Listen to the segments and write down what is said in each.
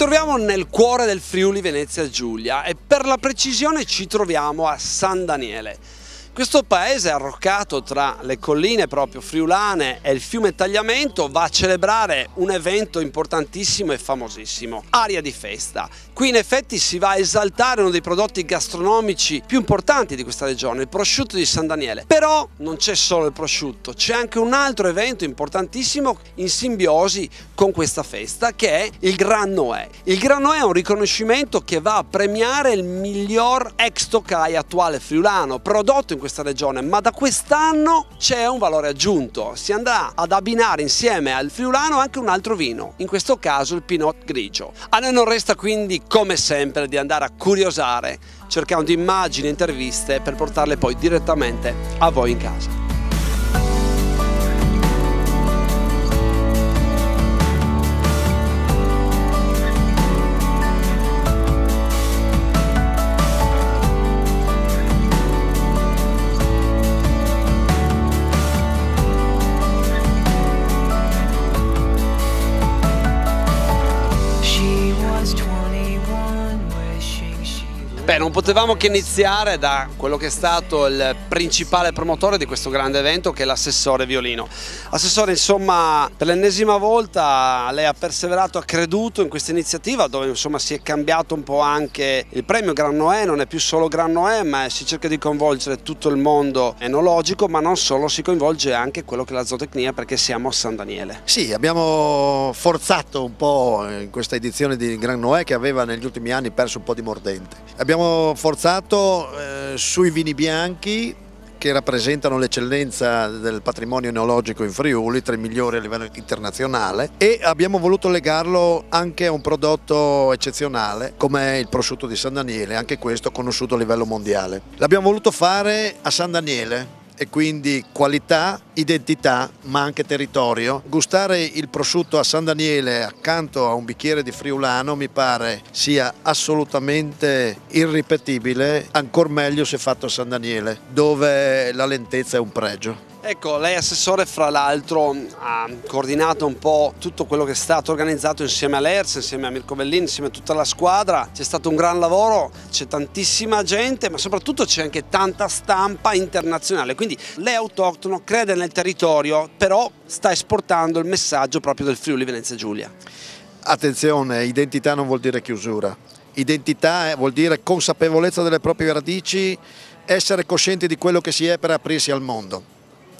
troviamo nel cuore del Friuli Venezia Giulia e per la precisione ci troviamo a San Daniele. Questo paese arroccato tra le colline proprio friulane e il fiume Tagliamento va a celebrare un evento importantissimo e famosissimo, Aria di Festa. Qui in effetti si va a esaltare uno dei prodotti gastronomici più importanti di questa regione, il prosciutto di San Daniele. Però non c'è solo il prosciutto, c'è anche un altro evento importantissimo in simbiosi con questa festa, che è il Gran Noè. Il Gran Noè è un riconoscimento che va a premiare il miglior ex Tokai attuale friulano, prodotto in questa regione, ma da quest'anno c'è un valore aggiunto. Si andrà ad abbinare insieme al friulano anche un altro vino, in questo caso il Pinot Grigio. A noi non resta quindi, come sempre, di andare a curiosare, cercando immagini e interviste per portarle poi direttamente a voi in casa. Beh, non potevamo che iniziare da quello che è stato il principale promotore di questo grande evento, che è l'assessore Violino. Assessore, insomma, per l'ennesima volta lei ha perseverato, ha creduto in questa iniziativa dove insomma si è cambiato un po' anche il premio Gran Noè, non è più solo Gran Noè, ma si cerca di coinvolgere tutto il mondo enologico, ma non solo, si coinvolge anche quello che è la zootecnia, perché siamo a San Daniele. Sì, abbiamo forzato un po' in questa edizione di Gran Noè, che aveva negli ultimi anni perso un po' di mordente. Abbiamo forzato sui vini bianchi, che rappresentano l'eccellenza del patrimonio enologico in Friuli, tra i migliori a livello internazionale, e abbiamo voluto legarlo anche a un prodotto eccezionale come il prosciutto di San Daniele, anche questo conosciuto a livello mondiale. L'abbiamo voluto fare a San Daniele, e quindi qualità, identità, ma anche territorio. Gustare il prosciutto a San Daniele accanto a un bicchiere di friulano mi pare sia assolutamente irripetibile, ancor meglio se fatto a San Daniele, dove la lentezza è un pregio. Ecco, lei assessore fra l'altro ha coordinato un po' tutto quello che è stato organizzato insieme all'ERS, insieme a Mirko Bellini, insieme a tutta la squadra. C'è stato un gran lavoro, c'è tantissima gente, ma soprattutto c'è anche tanta stampa internazionale. Quindi lei è autoctono, crede nel territorio, però sta esportando il messaggio proprio del Friuli Venezia Giulia. Attenzione, identità non vuol dire chiusura. Identità vuol dire consapevolezza delle proprie radici, essere coscienti di quello che si è per aprirsi al mondo.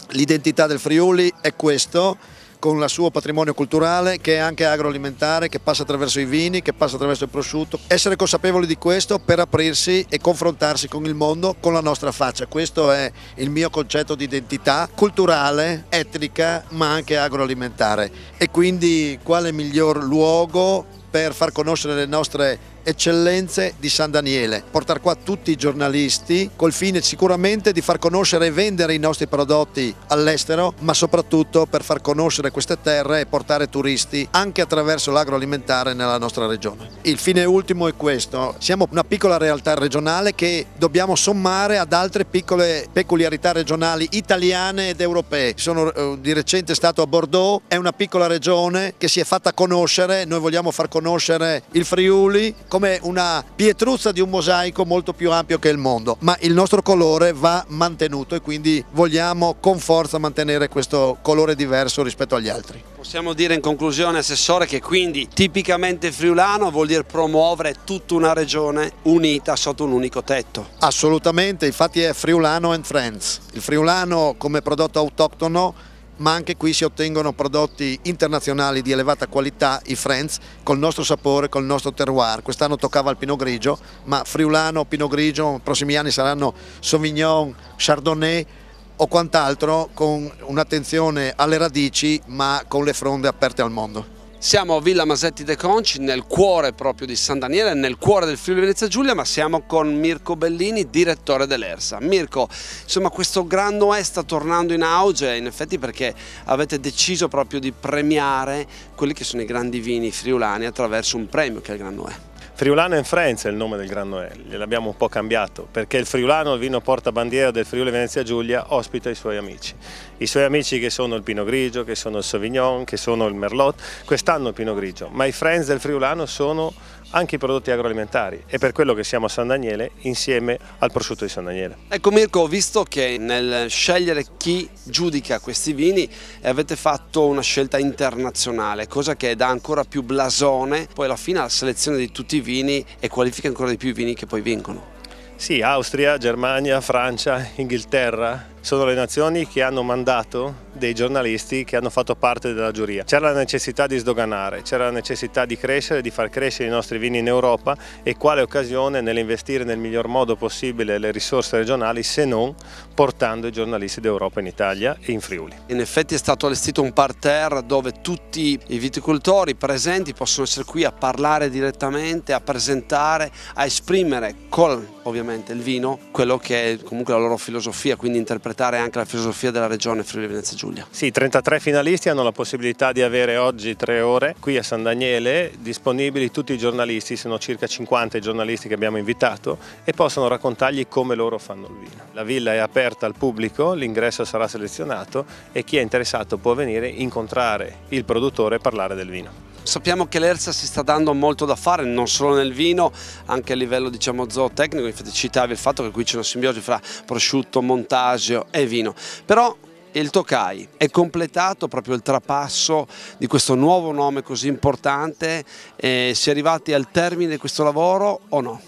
L'identità del Friuli è questo, con il suo patrimonio culturale che è anche agroalimentare, che passa attraverso i vini, che passa attraverso il prosciutto. Essere consapevoli di questo per aprirsi e confrontarsi con il mondo con la nostra faccia. Questo è il mio concetto di identità culturale, etnica, ma anche agroalimentare. E quindi quale miglior luogo per far conoscere le nostre eccellenze di San Daniele, portare qua tutti i giornalisti col fine sicuramente di far conoscere e vendere i nostri prodotti all'estero, ma soprattutto per far conoscere queste terre e portare turisti anche attraverso l'agroalimentare nella nostra regione. Il fine ultimo è questo: siamo una piccola realtà regionale che dobbiamo sommare ad altre piccole peculiarità regionali italiane ed europee. Sono di recente stato a Bordeaux, è una piccola regione che si è fatta conoscere, noi vogliamo far conoscere il Friuli come una pietruzza di un mosaico molto più ampio che il mondo, ma il nostro colore va mantenuto e quindi vogliamo con forza mantenere questo colore diverso rispetto agli altri. Possiamo dire in conclusione, assessore, che quindi tipicamente friulano vuol dire promuovere tutta una regione unita sotto un unico tetto. Assolutamente, infatti è Friulano and Friends, il friulano come prodotto autoctono, ma anche qui si ottengono prodotti internazionali di elevata qualità, i Friends, col nostro sapore, col nostro terroir. Quest'anno toccava il Pinot Grigio, ma friulano, Pinot Grigio, nei prossimi anni saranno Sauvignon, Chardonnay o quant'altro, con un'attenzione alle radici ma con le fronde aperte al mondo. Siamo a Villa Masetti de' Conci, nel cuore proprio di San Daniele, nel cuore del Friuli Venezia Giulia, ma siamo con Mirko Bellini, direttore dell'ERSA. Mirko, insomma, questo Gran Noè sta tornando in auge, in effetti, perché avete deciso proprio di premiare quelli che sono i grandi vini friulani attraverso un premio che è il Gran Noè. Friulano and Friends è il nome del Gran Noè, gliel'abbiamo un po' cambiato, perché il friulano, il vino portabandiera del Friuli Venezia Giulia, ospita i suoi amici. I suoi amici che sono il Pinot Grigio, che sono il Sauvignon, che sono il Merlot, quest'anno il Pinot Grigio, ma i Friends del friulano sono anche i prodotti agroalimentari e per quello che siamo a San Daniele insieme al prosciutto di San Daniele. Ecco Mirko, ho visto che nel scegliere chi giudica questi vini avete fatto una scelta internazionale, cosa che dà ancora più blasone poi alla fine alla selezione di tutti i vini e qualifica ancora di più i vini che poi vincono. Sì, Austria, Germania, Francia, Inghilterra sono le nazioni che hanno mandato dei giornalisti che hanno fatto parte della giuria. C'era la necessità di sdoganare, c'era la necessità di crescere, di far crescere i nostri vini in Europa e quale occasione nell'investire nel miglior modo possibile le risorse regionali se non portando i giornalisti d'Europa in Italia e in Friuli. In effetti è stato allestito un parterre dove tutti i viticoltori presenti possono essere qui a parlare direttamente, a presentare, a esprimere con ovviamente il vino quello che è comunque la loro filosofia, quindi interpretare anche la filosofia della regione Friuli Venezia Giulia. Sì, 33 finalisti hanno la possibilità di avere oggi 3 ore qui a San Daniele disponibili tutti i giornalisti, sono circa 50 i giornalisti che abbiamo invitato e possono raccontargli come loro fanno il vino. La villa è aperta al pubblico, l'ingresso sarà selezionato e chi è interessato può venire, incontrare il produttore e parlare del vino. Sappiamo che l'ERSA si sta dando molto da fare, non solo nel vino, anche a livello diciamo zootecnico, infatti citavi il fatto che qui c'è una simbiosi fra prosciutto, montasio e vino, però il Tokai è completato proprio il trapasso di questo nuovo nome così importante, si è arrivati al termine di questo lavoro o no?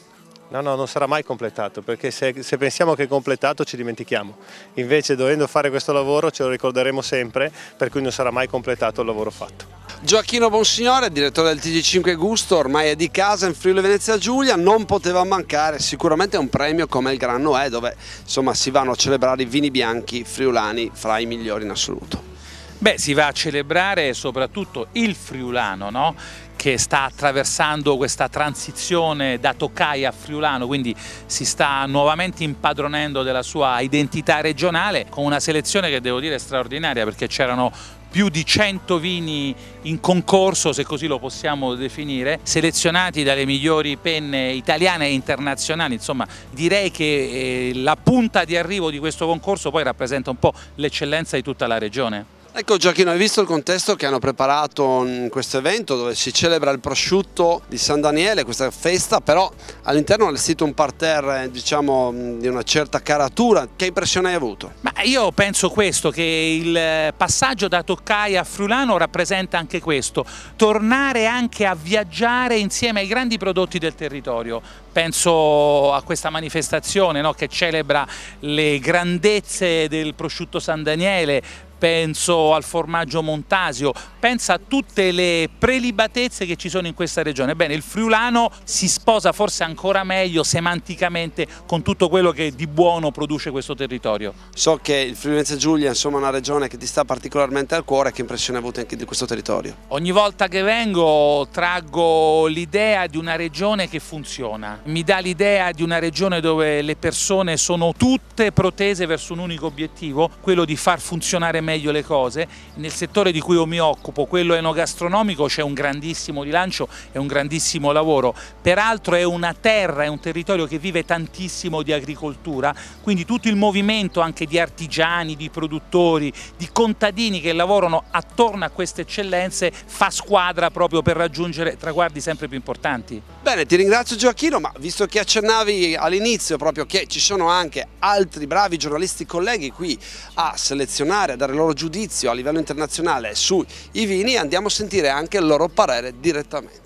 No, non sarà mai completato, perché se pensiamo che è completato ci dimentichiamo. Invece dovendo fare questo lavoro ce lo ricorderemo sempre, per cui non sarà mai completato il lavoro fatto. Gioacchino Bonsignore, direttore del TG5 Gusto, ormai è di casa in Friuli Venezia Giulia, non poteva mancare sicuramente un premio come il Gran Noè, dove insomma si vanno a celebrare i vini bianchi friulani fra i migliori in assoluto. Beh, si va a celebrare soprattutto il friulano, no? Che sta attraversando questa transizione da Tokai a friulano, quindi si sta nuovamente impadronendo della sua identità regionale con una selezione che devo dire straordinaria, perché c'erano più di 100 vini in concorso, se così lo possiamo definire, selezionati dalle migliori penne italiane e internazionali. Insomma, direi che la punta di arrivo di questo concorso poi rappresenta un po' l'eccellenza di tutta la regione. Ecco Gioacchino, hai visto il contesto che hanno preparato in questo evento dove si celebra il prosciutto di San Daniele, questa festa, però all'interno è allestito un parterre diciamo di una certa caratura. Che impressione hai avuto? Ma io penso questo, che il passaggio da Tokai a friulano rappresenta anche questo, tornare anche a viaggiare insieme ai grandi prodotti del territorio. Penso a questa manifestazione, no, che celebra le grandezze del prosciutto San Daniele, penso al formaggio montasio, pensa a tutte le prelibatezze che ci sono in questa regione. Bene, il friulano si sposa forse ancora meglio semanticamente con tutto quello che di buono produce questo territorio. So che il Friuli Venezia Giulia insomma, è una regione che ti sta particolarmente al cuore. Che impressione hai avuto anche di questo territorio? Ogni volta che vengo traggo l'idea di una regione che funziona, mi dà l'idea di una regione dove le persone sono tutte protese verso un unico obiettivo, quello di far funzionare meglio le cose. Nel settore di cui io mi occupo, quello enogastronomico, c'è un grandissimo rilancio e un grandissimo lavoro. Peraltro è una terra, è un territorio che vive tantissimo di agricoltura, quindi tutto il movimento anche di artigiani, di produttori, di contadini che lavorano attorno a queste eccellenze fa squadra proprio per raggiungere traguardi sempre più importanti. Bene, ti ringrazio Gioacchino, ma visto che accennavi all'inizio proprio che ci sono anche altri bravi giornalisti colleghi qui a selezionare, a dare il loro giudizio a livello internazionale sui vini, andiamo a sentire anche il loro parere direttamente.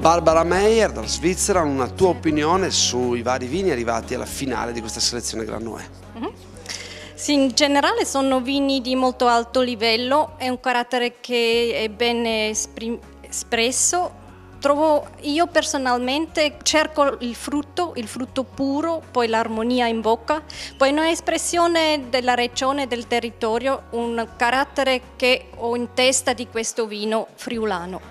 Barbara Meyer dalla Svizzera, una tua opinione sui vari vini arrivati alla finale di questa selezione Gran Noè? Sì, in generale sono vini di molto alto livello, è un carattere che è ben espresso. Io personalmente cerco il frutto puro, poi l'armonia in bocca, poi un'espressione della regione, del territorio, un carattere che ho in testa di questo vino friulano.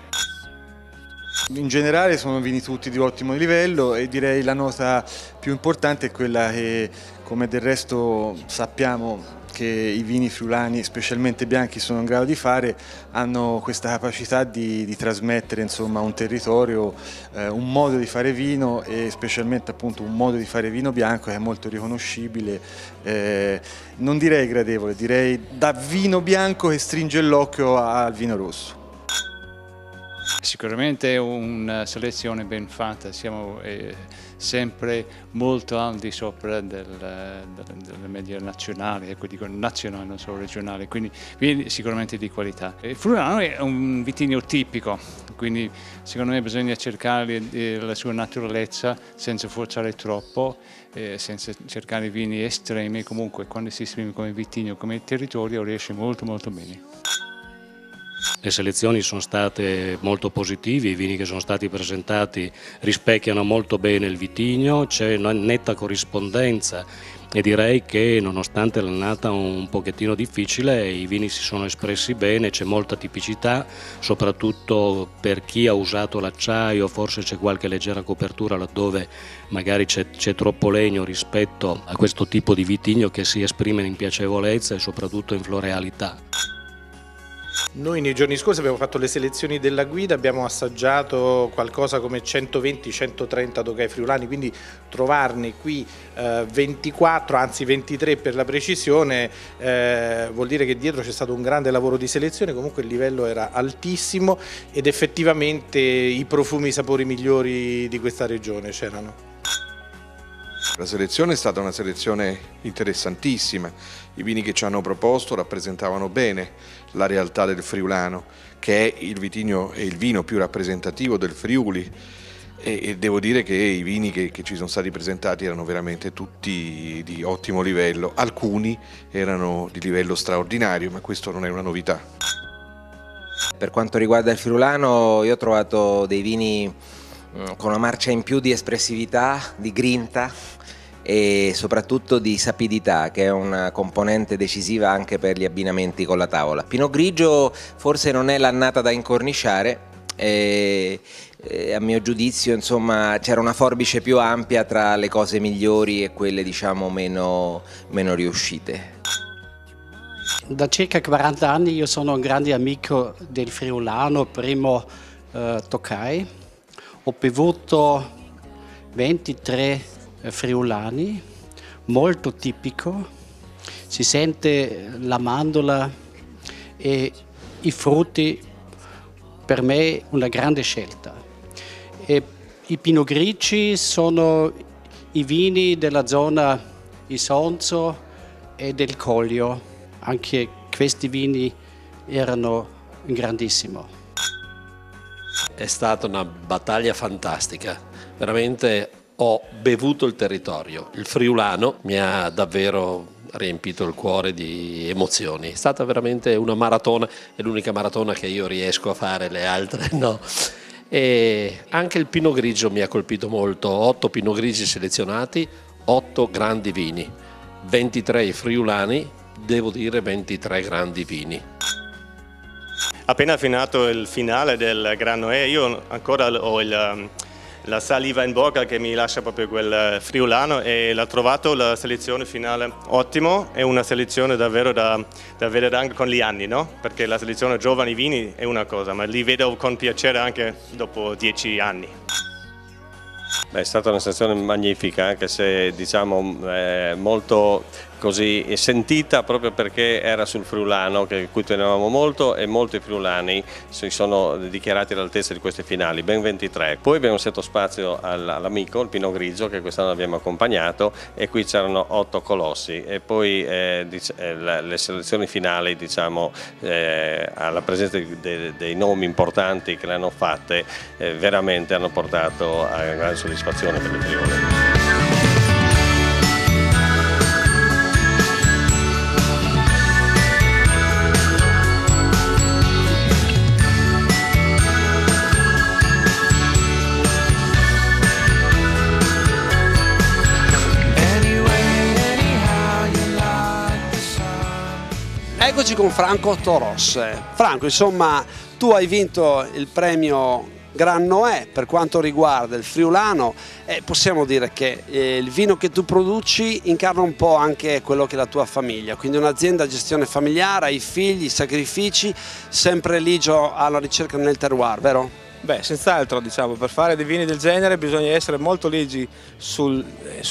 In generale sono vini tutti di ottimo livello e direi la nota più importante è quella che, come del resto sappiamo che i vini friulani, specialmente bianchi, sono in grado di fare, hanno questa capacità di trasmettere, insomma, un territorio, un modo di fare vino e specialmente appunto un modo di fare vino bianco che è molto riconoscibile, non direi gradevole, direi da vino bianco che stringe l'occhio al vino rosso. Sicuramente è una selezione ben fatta, siamo sempre molto al di sopra delle medie nazionali, ecco, dico nazionali, non solo regionali, quindi sicuramente di qualità. Il friulano è un vitigno tipico, quindi secondo me bisogna cercare la sua naturalezza senza forzare troppo, senza cercare vini estremi, comunque quando si esprime come vitigno, come territorio riesce molto bene. Le selezioni sono state molto positive, i vini che sono stati presentati rispecchiano molto bene il vitigno, c'è una netta corrispondenza e direi che nonostante l'annata un pochettino difficile i vini si sono espressi bene, c'è molta tipicità, soprattutto per chi ha usato l'acciaio, forse c'è qualche leggera copertura laddove magari c'è troppo legno rispetto a questo tipo di vitigno che si esprime in piacevolezza e soprattutto in florealità. Noi nei giorni scorsi abbiamo fatto le selezioni della guida, abbiamo assaggiato qualcosa come 120-130 Tokai friulani, quindi trovarne qui 24, anzi 23 per la precisione, vuol dire che dietro c'è stato un grande lavoro di selezione, comunque il livello era altissimo ed effettivamente i profumi e i sapori migliori di questa regione c'erano. La selezione è stata una selezione interessantissima, i vini che ci hanno proposto rappresentavano bene la realtà del friulano, che è il vitigno e il vino più rappresentativo del Friuli, e devo dire che i vini che ci sono stati presentati erano veramente tutti di ottimo livello, alcuni erano di livello straordinario, ma questo non è una novità. Per quanto riguarda il friulano, io ho trovato dei vini con una marcia in più di espressività, di grinta e soprattutto di sapidità, che è una componente decisiva anche per gli abbinamenti con la tavola. Pinot Grigio forse non è l'annata da incorniciare, a mio giudizio insomma c'era una forbice più ampia tra le cose migliori e quelle diciamo meno riuscite. Da circa 40 anni io sono un grande amico del friulano, primo Tokai. Ho bevuto 23 friulani, molto tipico, si sente la mandorla e i frutti, per me una grande scelta. E i Pinot Grigi sono i vini della zona Isonzo e del Collio, anche questi vini erano grandissimi. È stata una battaglia fantastica, veramente ho bevuto il territorio, il friulano mi ha davvero riempito il cuore di emozioni, è stata veramente una maratona, è l'unica maratona che io riesco a fare, le altre no. E anche il Pinot Grigio mi ha colpito molto, 8 Pinot Grigi selezionati, 8 grandi vini, 23 friulani, devo dire 23 grandi vini. Appena finito il finale del Grand Noé, io ancora ho la saliva in bocca che mi lascia proprio quel friulano e l'ho trovato la selezione finale ottimo, è una selezione davvero da vedere anche con gli anni, no? Perché la selezione giovani vini è una cosa, ma li vedo con piacere anche dopo 10 anni. Beh, è stata una selezione magnifica, anche se diciamo molto così sentita proprio perché era sul friulano, cui tenevamo molto, e molti friulani si sono dichiarati all'altezza di queste finali, ben 23. Poi abbiamo dato spazio all'amico, il Pinot Grigio, che quest'anno abbiamo accompagnato, e qui c'erano 8 colossi, e poi le selezioni finali, diciamo, alla presenza dei nomi importanti che le hanno fatte, veramente hanno portato a grande soddisfazione per il Friuli. Eccoci con Franco Torosse. Franco, insomma, tu hai vinto il premio Gran Noè per quanto riguarda il friulano e possiamo dire che il vino che tu produci incarna un po' anche quello che è la tua famiglia, quindi un'azienda a gestione familiare, hai figli, sacrifici, sempre ligio alla ricerca nel terroir, vero? Beh, senz'altro, diciamo, per fare dei vini del genere bisogna essere molto ligi sul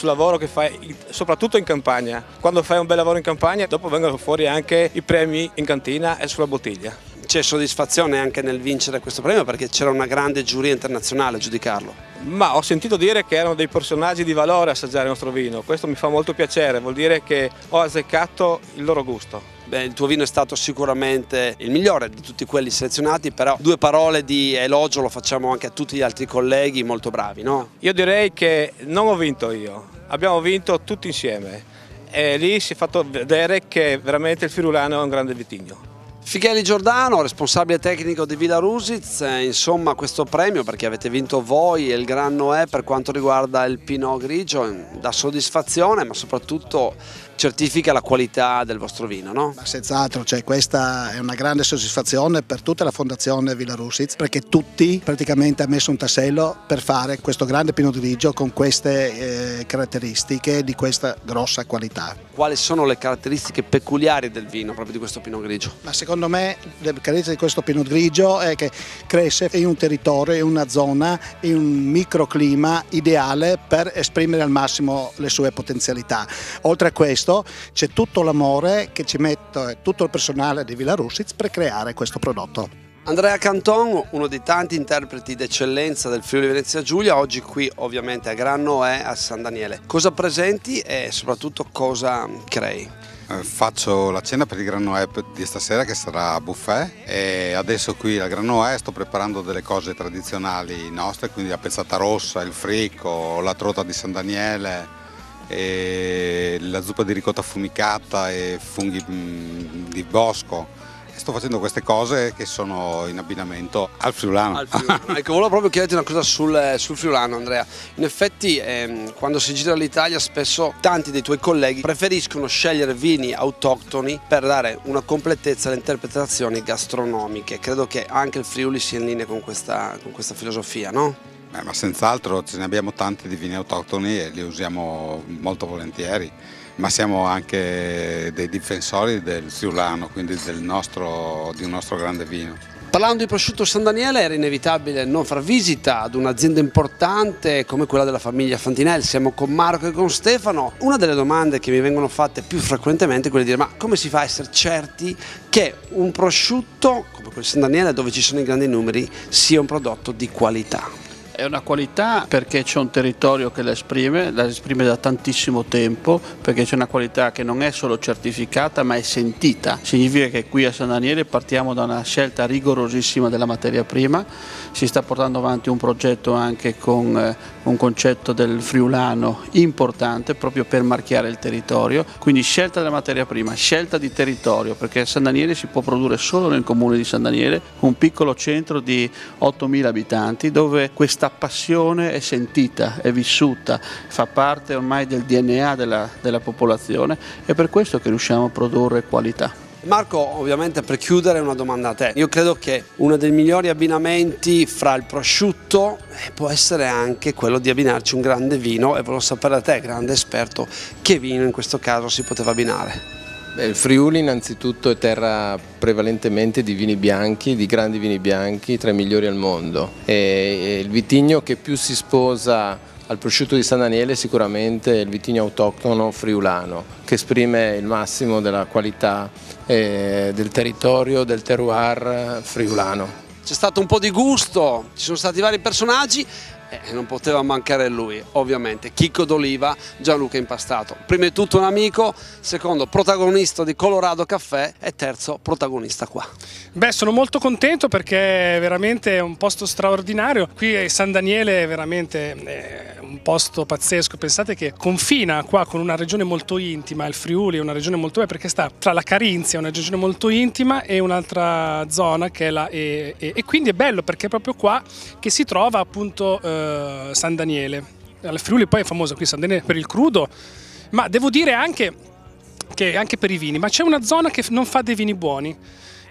lavoro che fai, soprattutto in campagna. Quando fai un bel lavoro in campagna, dopo vengono fuori anche i premi in cantina e sulla bottiglia. C'è soddisfazione anche nel vincere questo premio perché c'era una grande giuria internazionale a giudicarlo. Ma ho sentito dire che erano dei personaggi di valore a assaggiare il nostro vino, questo mi fa molto piacere, vuol dire che ho azzeccato il loro gusto. Beh, il tuo vino è stato sicuramente il migliore di tutti quelli selezionati, però 2 parole di elogio lo facciamo anche a tutti gli altri colleghi molto bravi, no? Io direi che non ho vinto io, abbiamo vinto tutti insieme e lì si è fatto vedere che veramente il friulano è un grande vitigno. Ficheli Giordano, responsabile tecnico di Villa Rusiz, insomma questo premio perché avete vinto voi e il Gran Noè per quanto riguarda il Pinot Grigio dà soddisfazione ma soprattutto certifica la qualità del vostro vino, no? Ma senz'altro, cioè, questa è una grande soddisfazione per tutta la fondazione Villa Rusiz perché tutti praticamente hanno messo un tassello per fare questo grande Pinot Grigio con queste caratteristiche di questa grossa qualità. Quali sono le caratteristiche peculiari del vino proprio di questo Pinot Grigio? Ma secondo me le caratteristiche di questo Pinot Grigio è che cresce in un territorio, in una zona, in un microclima ideale per esprimere al massimo le sue potenzialità. Oltre a questo c'è tutto l'amore che ci mette tutto il personale di Villa Rusiz per creare questo prodotto. Andrea Canton, uno dei tanti interpreti d'eccellenza del Friuli Venezia Giulia, oggi qui ovviamente a Gran Noè a San Daniele. Cosa presenti e soprattutto cosa crei? Faccio la cena per il Gran Noè di stasera che sarà a buffet e adesso qui al Gran Noè sto preparando delle cose tradizionali nostre, quindi la pezzata rossa, il fricco, la trota di San Daniele, e la zuppa di ricotta affumicata e funghi di bosco. Sto facendo queste cose che sono in abbinamento al friulano. Ecco, volevo proprio chiederti una cosa sul friulano, Andrea. In effetti quando si gira l'Italia spesso tanti dei tuoi colleghi preferiscono scegliere vini autoctoni per dare una completezza alle interpretazioni gastronomiche. Credo che anche il Friuli sia in linea con questa filosofia, no? Ma senz'altro ce ne abbiamo tanti di vini autoctoni e li usiamo molto volentieri, ma siamo anche dei difensori del friulano, quindi di un nostro grande vino. Parlando di prosciutto San Daniele era inevitabile non far visita ad un'azienda importante come quella della famiglia Fantinel. Siamo con Marco e con Stefano. Una delle domande che mi vengono fatte più frequentemente è quella di dire ma come si fa a essere certi che un prosciutto come quello di San Daniele dove ci sono i grandi numeri sia un prodotto di qualità? È una qualità perché c'è un territorio che la esprime da tantissimo tempo, perché c'è una qualità che non è solo certificata ma è sentita. Significa che qui a San Daniele partiamo da una scelta rigorosissima della materia prima, si sta portando avanti un progetto anche con un concetto del friulano importante proprio per marchiare il territorio, quindi scelta della materia prima, scelta di territorio, perché a San Daniele si può produrre solo nel comune di San Daniele, un piccolo centro di 8.000 abitanti dove questa passione è sentita, è vissuta, fa parte ormai del DNA della popolazione e per questo che riusciamo a produrre qualità. Marco, ovviamente per chiudere una domanda a te. Io credo che uno dei migliori abbinamenti fra il prosciutto può essere anche quello di abbinarci un grande vino e volevo sapere da te, grande esperto, che vino in questo caso si poteva abbinare. Il Friuli innanzitutto è terra prevalentemente di vini bianchi, di grandi vini bianchi, tra i migliori al mondo. E il vitigno che più si sposa al prosciutto di San Daniele sicuramente è il vitigno autoctono friulano, che esprime il massimo della qualità del territorio, del terroir friulano. C'è stato un po' di gusto, ci sono stati vari personaggi. Non poteva mancare lui, ovviamente, Chicco d'Oliva, Gianluca Impastato. Prima di tutto un amico, secondo protagonista di Colorado Caffè e terzo protagonista qua. Beh, sono molto contento perché è veramente un posto straordinario. Qui a San Daniele è veramente un posto pazzesco. Pensate che confina qua con una regione molto intima, il Friuli è una regione molto bella perché sta tra la Carinzia, una regione molto intima, e un'altra zona che è la e quindi è bello perché è proprio qua che si trova appunto San Daniele. Al Friuli poi è famosa qui San Daniele per il crudo, ma devo dire anche che anche per i vini, ma c'è una zona che non fa dei vini buoni.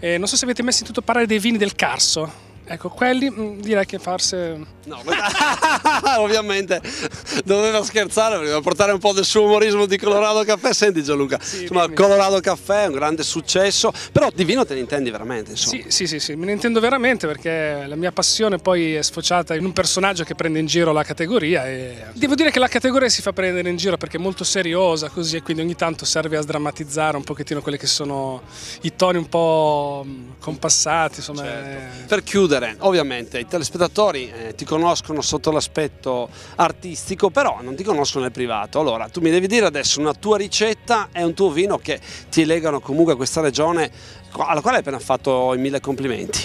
Non so se avete mai sentito parlare dei vini del Carso. Ecco, quelli direi che forse... No, ovviamente doveva scherzare, voleva portare un po' del suo umorismo di Colorado Caffè. Senti Gianluca, sì, insomma, dimmi. Colorado Caffè è un grande successo, però di vino te ne intendi veramente, insomma. Sì, me ne intendo veramente, perché la mia passione poi è sfociata in un personaggio che prende in giro la categoria e devo dire che la categoria si fa prendere in giro perché è molto seriosa così, e quindi ogni tanto serve a sdrammatizzare un pochettino quelli che sono i toni un po' compassati, insomma. Certo. Per chiudere, ovviamente i telespettatori ti conoscono sotto l'aspetto artistico, però non ti conoscono nel privato. Allora tu mi devi dire adesso una tua ricetta e un tuo vino che ti legano comunque a questa regione alla quale hai appena fatto i 1000 complimenti.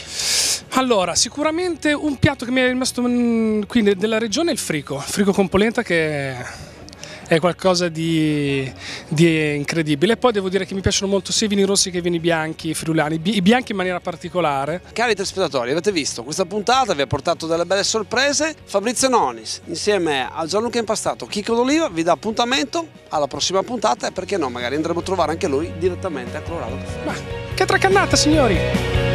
Allora, sicuramente un piatto che mi è rimasto qui della regione è il frico con polenta, che è qualcosa di incredibile. Poi devo dire che mi piacciono molto sia i vini rossi che i vini bianchi friulani, i bianchi in maniera particolare. Cari telespettatori, avete visto questa puntata, vi ha portato delle belle sorprese. Fabrizio Nonis insieme a Gianluca Impastato, Chicco d'Oliva vi dà appuntamento alla prossima puntata, e perché no, magari andremo a trovare anche lui direttamente a Colorado Caffè. Ma che tracannata, signori!